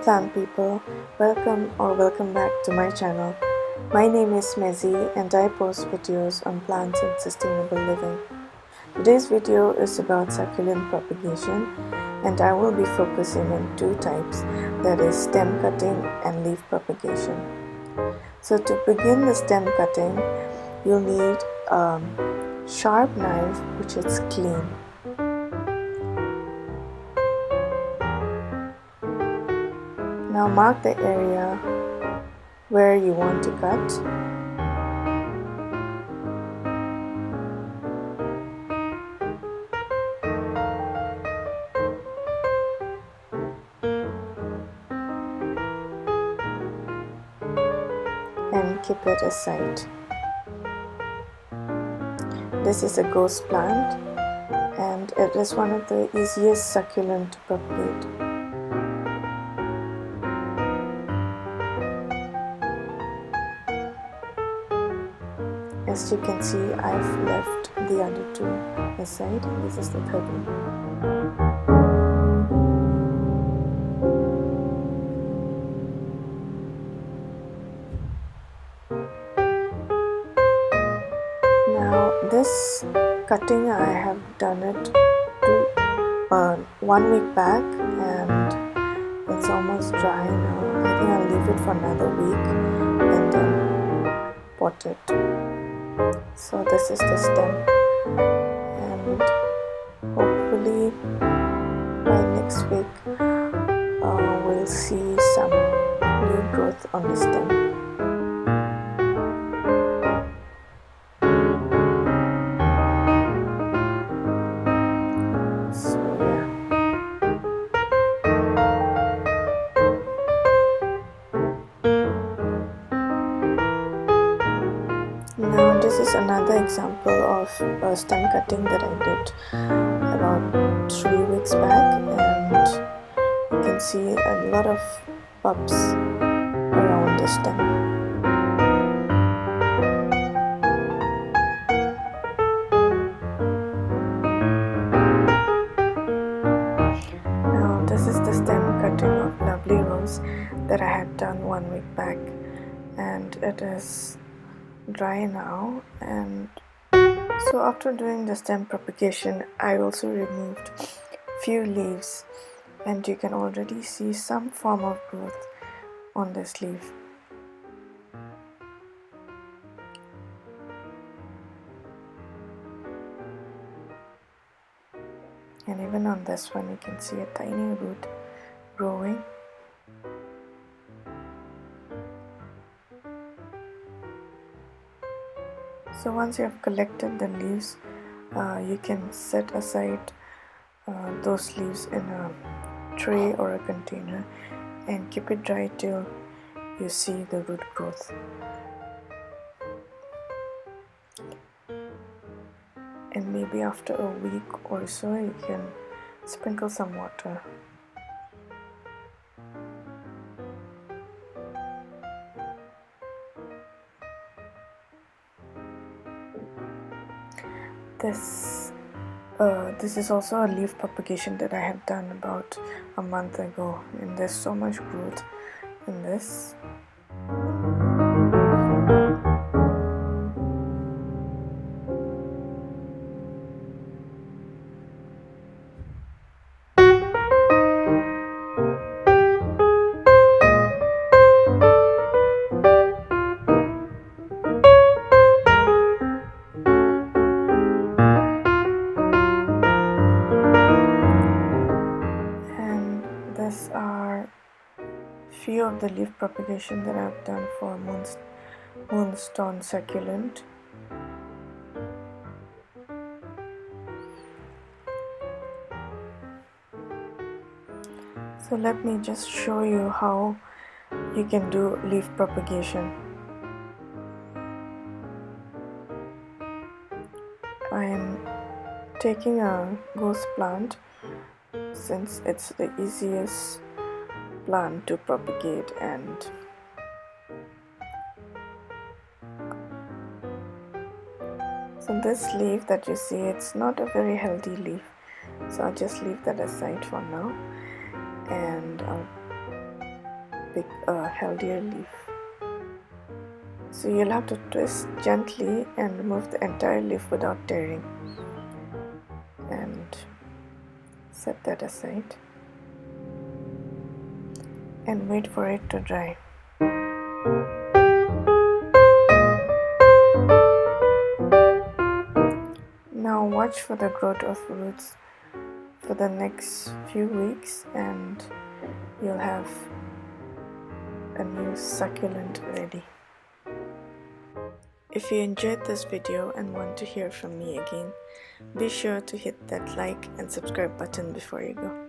plant people, welcome back to my channel. My name is Mezzy and I post videos on plants and sustainable living. Today's video is about succulent propagation and I will be focusing on two types, that is stem cutting and leaf propagation. So to begin the stem cutting, you'll need a sharp knife which is clean. Now mark the area where you want to cut. And keep it aside. This is a ghost plant and it is one of the easiest succulent to propagate. As you can see, I've left the other two aside and this is the third one. Now this cutting I have done it 1 week back and it's almost dry now. I think I'll leave it for another week and then pot it. So this is the stem and hopefully by next week we'll see some new growth on the stem. Now this is another example of stem cutting that I did about 3 weeks back, and you can see a lot of pups around the stem. Now this is the stem cutting of lovely rose that I had done 1 week back, and it is dry now. And so after doing the stem propagation, I also removed few leaves and you can already see some form of growth on this leaf. And even on this one you can see a tiny root growing. So once you have collected the leaves, you can set aside those leaves in a tray or a container and keep it dry till you see the root growth. And maybe after a week or so you can sprinkle some water. This is also a leaf propagation that I have done about a month ago, and there's so much growth in this. These are few of the leaf propagation that I've done for moonstone succulent. So let me just show you how you can do leaf propagation. I am taking a ghost plant since it's the easiest plant to propagate, and so this leaf that you see, it's not a very healthy leaf, so I'll just leave that aside for now and I'll pick a healthier leaf. So you'll have to twist gently and remove the entire leaf without tearing, and set that aside and wait for it to dry. Now watch for the growth of roots for the next few weeks and you'll have a new succulent ready. If you enjoyed this video and want to hear from me again, be sure to hit that like and subscribe button before you go.